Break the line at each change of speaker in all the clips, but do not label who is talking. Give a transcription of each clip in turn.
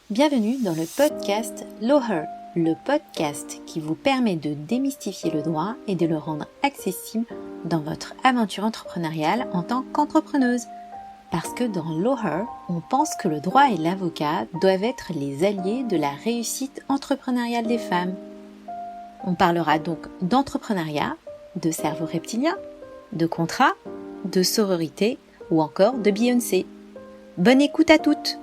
Bienvenue dans le podcast Lawher, le podcast qui vous permet de démystifier le droit et de le rendre accessible dans votre aventure entrepreneuriale en tant qu'entrepreneuse. Parce que dans Lawher, on pense que le droit et l'avocat doivent être les alliés de la réussite entrepreneuriale des femmes. On parlera donc d'entrepreneuriat, de cerveau reptilien, de contrat, de sororité ou encore de Beyoncé. Bonne écoute à toutes!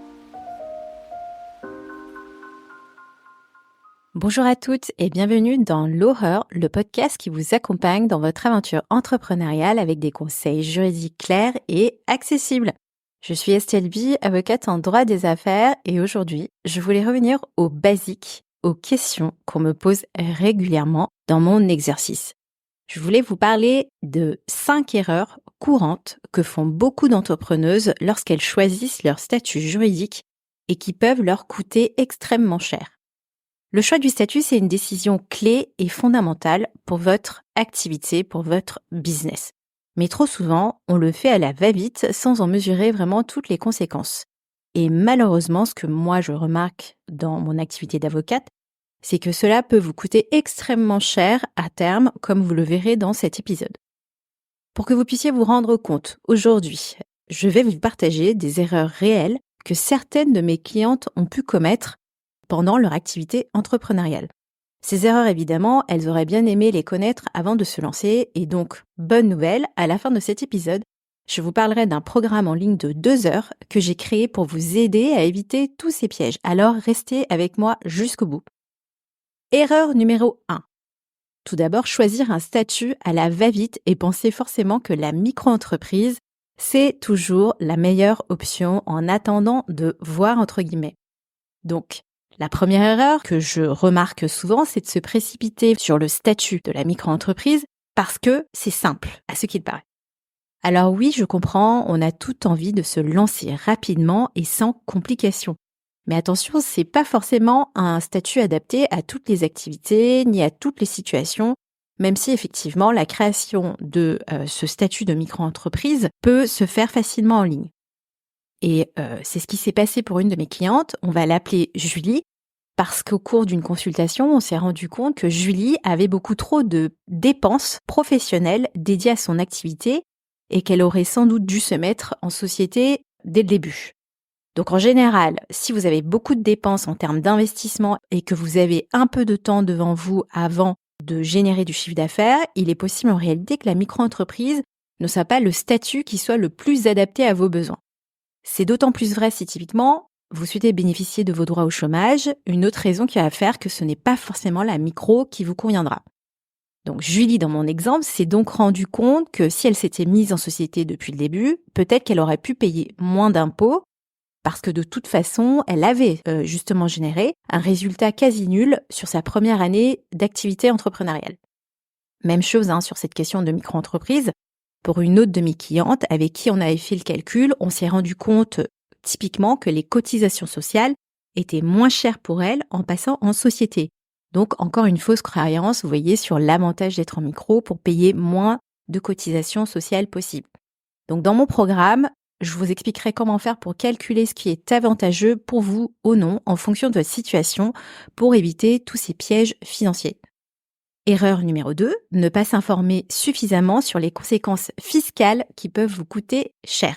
Bonjour à toutes et bienvenue dans Lawher, le podcast qui vous accompagne dans votre aventure entrepreneuriale avec des conseils juridiques clairs et accessibles. Je suis Estelle Bi, avocate en droit des affaires et aujourd'hui, je voulais revenir aux basiques, aux questions qu'on me pose régulièrement dans mon exercice. Je voulais vous parler de 5 erreurs courantes que font beaucoup d'entrepreneuses lorsqu'elles choisissent leur statut juridique et qui peuvent leur coûter extrêmement cher. Le choix du statut, c'est une décision clé et fondamentale pour votre activité, pour votre business. Mais trop souvent, on le fait à la va-vite sans en mesurer vraiment toutes les conséquences. Et malheureusement, ce que moi je remarque dans mon activité d'avocate, c'est que cela peut vous coûter extrêmement cher à terme, comme vous le verrez dans cet épisode. Pour que vous puissiez vous rendre compte, aujourd'hui, je vais vous partager des erreurs réelles que certaines de mes clientes ont pu commettre pendant leur activité entrepreneuriale. Ces erreurs, évidemment, elles auraient bien aimé les connaître avant de se lancer et donc, bonne nouvelle, à la fin de cet épisode, je vous parlerai d'un programme en ligne de 2 heures que j'ai créé pour vous aider à éviter tous ces pièges. Alors, restez avec moi jusqu'au bout. Erreur numéro 1. Tout d'abord, choisir un statut à la va-vite et penser forcément que la micro-entreprise, c'est toujours la meilleure option en attendant de voir entre guillemets. Donc, la première erreur que je remarque souvent, c'est de se précipiter sur le statut de la micro-entreprise parce que c'est simple, à ce qu'il paraît. Alors oui, je comprends, on a toute envie de se lancer rapidement et sans complications. Mais attention, c'est pas forcément un statut adapté à toutes les activités ni à toutes les situations, même si effectivement la création de ce statut de micro-entreprise peut se faire facilement en ligne. Et c'est ce qui s'est passé pour une de mes clientes, on va l'appeler Julie, parce qu'au cours d'une consultation, on s'est rendu compte que Julie avait beaucoup trop de dépenses professionnelles dédiées à son activité et qu'elle aurait sans doute dû se mettre en société dès le début. Donc en général, si vous avez beaucoup de dépenses en termes d'investissement et que vous avez un peu de temps devant vous avant de générer du chiffre d'affaires, il est possible en réalité que la micro-entreprise ne soit pas le statut qui soit le plus adapté à vos besoins. C'est d'autant plus vrai si typiquement, vous souhaitez bénéficier de vos droits au chômage, une autre raison qui va faire que ce n'est pas forcément la micro qui vous conviendra. Donc Julie, dans mon exemple, s'est donc rendue compte que si elle s'était mise en société depuis le début, peut-être qu'elle aurait pu payer moins d'impôts parce que de toute façon, elle avait justement généré un résultat quasi nul sur sa première année d'activité entrepreneuriale. Même chose sur cette question de micro-entreprise. Pour une autre de mes clientes avec qui on avait fait le calcul, on s'est rendu compte typiquement que les cotisations sociales étaient moins chères pour elle en passant en société. Donc encore une fausse croyance, vous voyez, sur l'avantage d'être en micro pour payer moins de cotisations sociales possibles. Donc dans mon programme, je vous expliquerai comment faire pour calculer ce qui est avantageux pour vous ou non en fonction de votre situation pour éviter tous ces pièges financiers. Erreur numéro 2, ne pas s'informer suffisamment sur les conséquences fiscales qui peuvent vous coûter cher.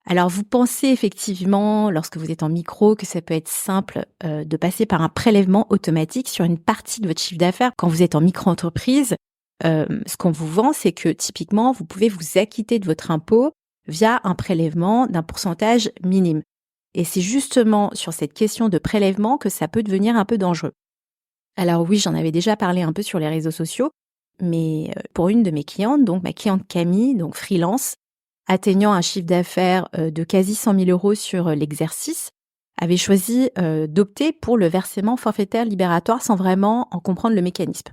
Alors vous pensez effectivement, lorsque vous êtes en micro, que ça peut être simple de passer par un prélèvement automatique sur une partie de votre chiffre d'affaires. Quand vous êtes en micro-entreprise, ce qu'on vous vend, c'est que typiquement, vous pouvez vous acquitter de votre impôt via un prélèvement d'un pourcentage minime. Et c'est justement sur cette question de prélèvement que ça peut devenir un peu dangereux. Alors oui, j'en avais déjà parlé un peu sur les réseaux sociaux, mais pour une de mes clientes, donc ma cliente Camille, donc freelance, atteignant un chiffre d'affaires de quasi 100 000 euros sur l'exercice, avait choisi d'opter pour le versement forfaitaire libératoire sans vraiment en comprendre le mécanisme.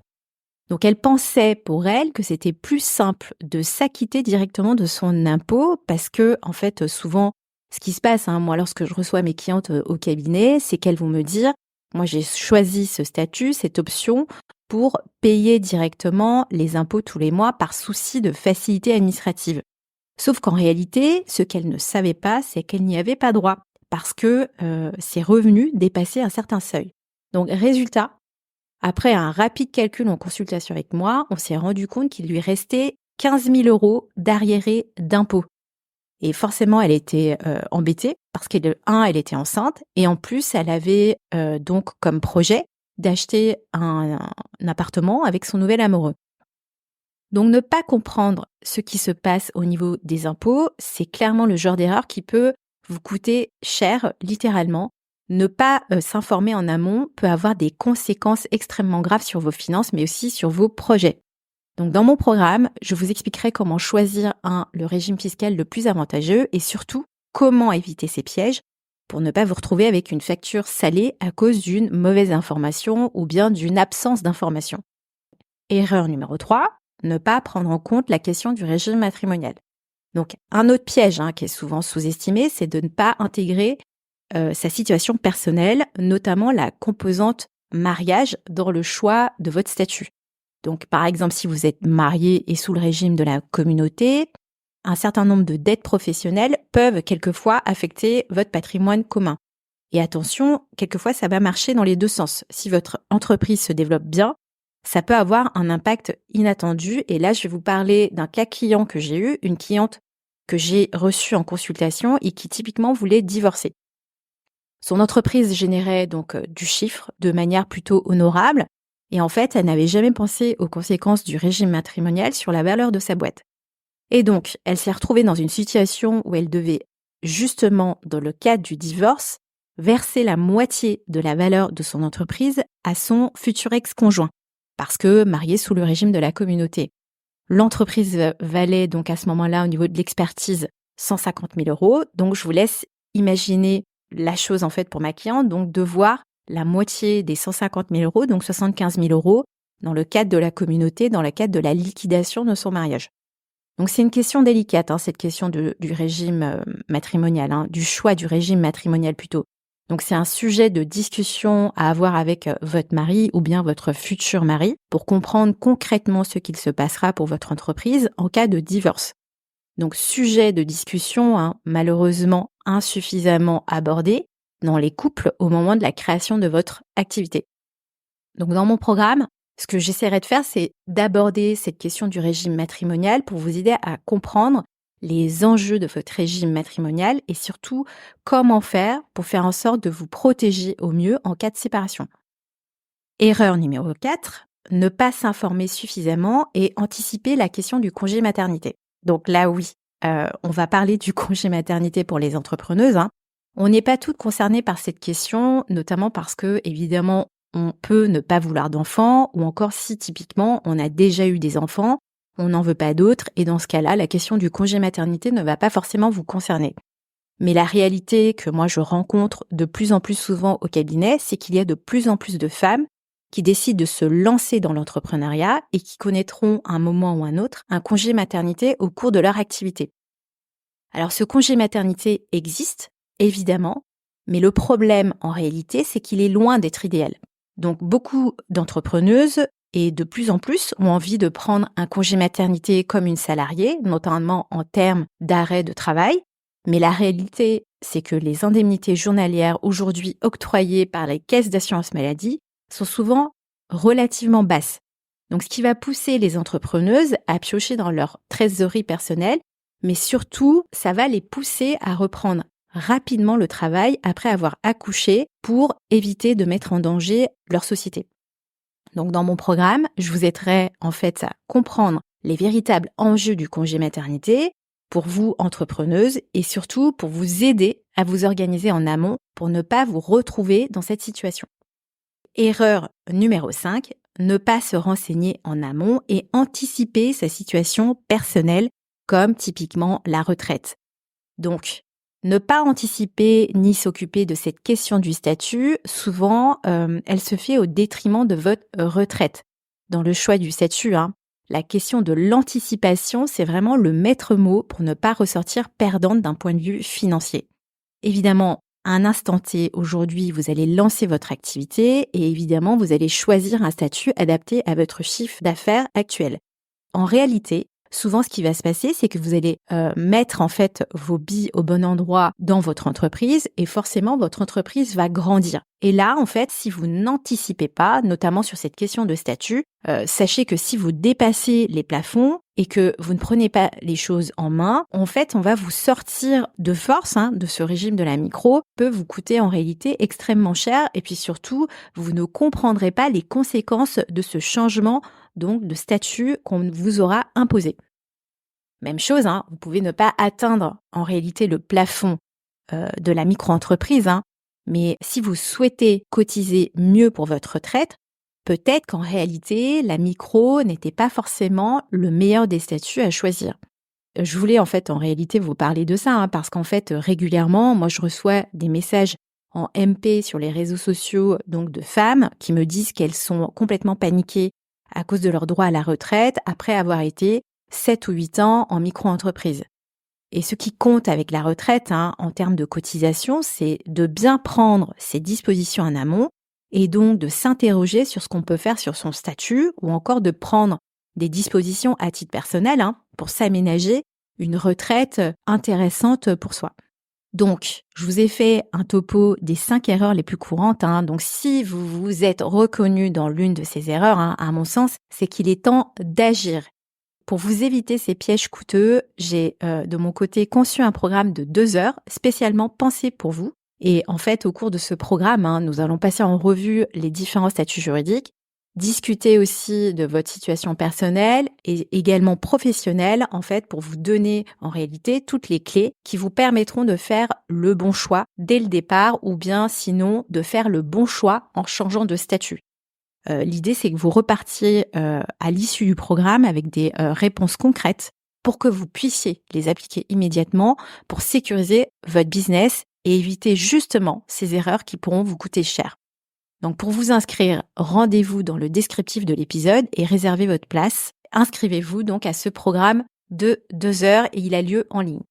Donc elle pensait pour elle que c'était plus simple de s'acquitter directement de son impôt parce que en fait souvent ce qui se passe, moi lorsque je reçois mes clientes au cabinet, c'est qu'elles vont me dire moi j'ai choisi ce statut, cette option pour payer directement les impôts tous les mois par souci de facilité administrative. Sauf qu'en réalité, ce qu'elles ne savaient pas, c'est qu'elles n'y avaient pas droit parce que ses revenus dépassaient un certain seuil. Donc résultat, après un rapide calcul en consultation avec moi, on s'est rendu compte qu'il lui restait 15 000 € d'arriérés d'impôts. Et forcément, elle était embêtée parce elle était enceinte et en plus, elle avait donc comme projet d'acheter un appartement avec son nouvel amoureux. Donc, ne pas comprendre ce qui se passe au niveau des impôts, c'est clairement le genre d'erreur qui peut vous coûter cher, littéralement. Ne pas s'informer en amont peut avoir des conséquences extrêmement graves sur vos finances, mais aussi sur vos projets. Donc, dans mon programme, je vous expliquerai comment choisir le régime fiscal le plus avantageux et surtout comment éviter ces pièges pour ne pas vous retrouver avec une facture salée à cause d'une mauvaise information ou bien d'une absence d'information. Erreur numéro 3, ne pas prendre en compte la question du régime matrimonial. Donc, un autre piège qui est souvent sous-estimé, c'est de ne pas intégrer sa situation personnelle, notamment la composante mariage dans le choix de votre statut. Donc, par exemple, si vous êtes marié et sous le régime de la communauté, un certain nombre de dettes professionnelles peuvent quelquefois affecter votre patrimoine commun. Et attention, quelquefois, ça va marcher dans les deux sens. Si votre entreprise se développe bien, ça peut avoir un impact inattendu. Et là, je vais vous parler d'un cas client que j'ai eu, une cliente que j'ai reçue en consultation et qui typiquement voulait divorcer. Son entreprise générait donc du chiffre de manière plutôt honorable. Et en fait, elle n'avait jamais pensé aux conséquences du régime matrimonial sur la valeur de sa boîte. Et donc, elle s'est retrouvée dans une situation où elle devait, justement, dans le cadre du divorce, verser la moitié de la valeur de son entreprise à son futur ex-conjoint, parce que mariée sous le régime de la communauté. L'entreprise valait donc à ce moment-là, au niveau de l'expertise, 150 000 €. Donc, je vous laisse imaginer la chose en fait pour ma cliente, donc devoir la moitié des 150 000 €, donc 75 000 € dans le cadre de la communauté, dans le cadre de la liquidation de son mariage. Donc c'est une question délicate, cette question du régime matrimonial, du choix du régime matrimonial plutôt. Donc c'est un sujet de discussion à avoir avec votre mari ou bien votre futur mari pour comprendre concrètement ce qu'il se passera pour votre entreprise en cas de divorce. Donc sujet de discussion malheureusement insuffisamment abordé dans les couples au moment de la création de votre activité. Donc dans mon programme, ce que j'essaierai de faire, c'est d'aborder cette question du régime matrimonial pour vous aider à comprendre les enjeux de votre régime matrimonial et surtout comment faire pour faire en sorte de vous protéger au mieux en cas de séparation. Erreur numéro 4, ne pas s'informer suffisamment et anticiper la question du congé maternité. Donc là, oui, on va parler du congé maternité pour les entrepreneuses. On n'est pas toutes concernées par cette question, notamment parce que, évidemment, on peut ne pas vouloir d'enfants ou encore si typiquement on a déjà eu des enfants, on n'en veut pas d'autres et dans ce cas-là, la question du congé maternité ne va pas forcément vous concerner. Mais la réalité que moi je rencontre de plus en plus souvent au cabinet, c'est qu'il y a de plus en plus de femmes qui décident de se lancer dans l'entrepreneuriat et qui connaîtront à un moment ou un autre un congé maternité au cours de leur activité. Alors ce congé maternité existe, évidemment, mais le problème en réalité, c'est qu'il est loin d'être idéal. Donc beaucoup d'entrepreneuses et de plus en plus ont envie de prendre un congé maternité comme une salariée, notamment en termes d'arrêt de travail. Mais la réalité, c'est que les indemnités journalières aujourd'hui octroyées par les caisses d'assurance maladie sont souvent relativement basses. Donc ce qui va pousser les entrepreneuses à piocher dans leur trésorerie personnelle, mais surtout, ça va les pousser à reprendre rapidement le travail après avoir accouché pour éviter de mettre en danger leur société. Donc dans mon programme, je vous aiderai en fait à comprendre les véritables enjeux du congé maternité pour vous entrepreneuses et surtout pour vous aider à vous organiser en amont pour ne pas vous retrouver dans cette situation. Erreur numéro 5, ne pas se renseigner en amont et anticiper sa situation personnelle comme typiquement la retraite. Donc, ne pas anticiper ni s'occuper de cette question du statut, souvent, elle se fait au détriment de votre retraite. Dans le choix du statut, la question de l'anticipation, c'est vraiment le maître mot pour ne pas ressortir perdante d'un point de vue financier. Évidemment, à un instant T, aujourd'hui, vous allez lancer votre activité et évidemment, vous allez choisir un statut adapté à votre chiffre d'affaires actuel. En réalité, Souvent, ce qui va se passer, c'est que vous allez mettre en fait vos billes au bon endroit dans votre entreprise et forcément, votre entreprise va grandir. Et là, en fait, si vous n'anticipez pas, notamment sur cette question de statut, sachez que si vous dépassez les plafonds et que vous ne prenez pas les choses en main, en fait, on va vous sortir de force de ce régime de la micro, peut vous coûter en réalité extrêmement cher et puis surtout, vous ne comprendrez pas les conséquences de ce changement donc de statut qu'on vous aura imposé. Même chose, vous pouvez ne pas atteindre en réalité le plafond de la micro-entreprise, mais si vous souhaitez cotiser mieux pour votre retraite, peut-être qu'en réalité, la micro n'était pas forcément le meilleur des statuts à choisir. Je voulais en fait en réalité vous parler de ça, parce qu'en fait régulièrement, moi je reçois des messages en MP sur les réseaux sociaux donc de femmes qui me disent qu'elles sont complètement paniquées à cause de leur droit à la retraite après avoir été 7 ou 8 ans en micro-entreprise. Et ce qui compte avec la retraite en termes de cotisation, c'est de bien prendre ses dispositions en amont et donc de s'interroger sur ce qu'on peut faire sur son statut ou encore de prendre des dispositions à titre personnel pour s'aménager une retraite intéressante pour soi. Donc, je vous ai fait un topo des 5 erreurs les plus courantes. Donc, si vous vous êtes reconnu dans l'une de ces erreurs, à mon sens, c'est qu'il est temps d'agir. Pour vous éviter ces pièges coûteux, j'ai de mon côté conçu un programme de 2 heures spécialement pensé pour vous. Et en fait, au cours de ce programme, nous allons passer en revue les différents statuts juridiques, discuter aussi de votre situation personnelle et également professionnelle, en fait, pour vous donner en réalité toutes les clés qui vous permettront de faire le bon choix dès le départ ou bien sinon de faire le bon choix en changeant de statut. L'idée, c'est que vous repartiez à l'issue du programme avec des réponses concrètes pour que vous puissiez les appliquer immédiatement pour sécuriser votre business et éviter justement ces erreurs qui pourront vous coûter cher. Donc pour vous inscrire, rendez-vous dans le descriptif de l'épisode et réservez votre place. Inscrivez-vous donc à ce programme de 2 heures et il a lieu en ligne.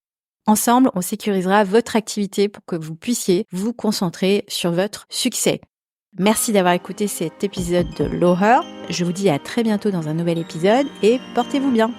Ensemble, on sécurisera votre activité pour que vous puissiez vous concentrer sur votre succès. Merci d'avoir écouté cet épisode de Loher. Je vous dis à très bientôt dans un nouvel épisode et portez-vous bien.